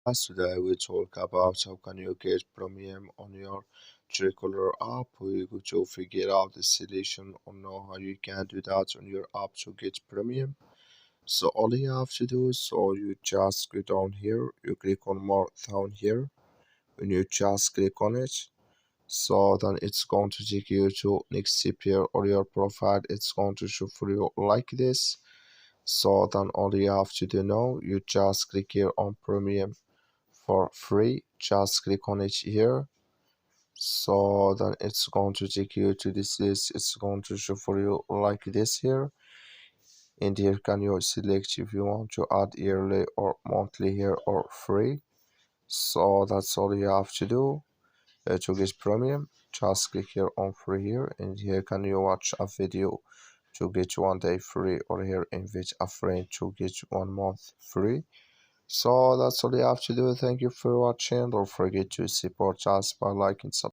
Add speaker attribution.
Speaker 1: Today we talk about how can you get premium on your Tricolor app. We go to figure out the solution on how you can do that on your app to get premium. So all you have to do is you just go down here, you click on more down here, and you just click on it. So then it's going to take you to next step here or your profile. It's going to show for you like this. So then all you have to do now, you just click here on premium for free. Just click on it here. So then it's going to take you to this list. It's going to show for you like this here. And here can you select if you want to add yearly or monthly here or free. So that's all you have to do to get premium. Just click here on free here, and here can you watch a video to get 1 day free, or here invite a friend to get 1 month free. So that's all you have to do. Thank you for watching. Don't forget to support us by liking, subscribing.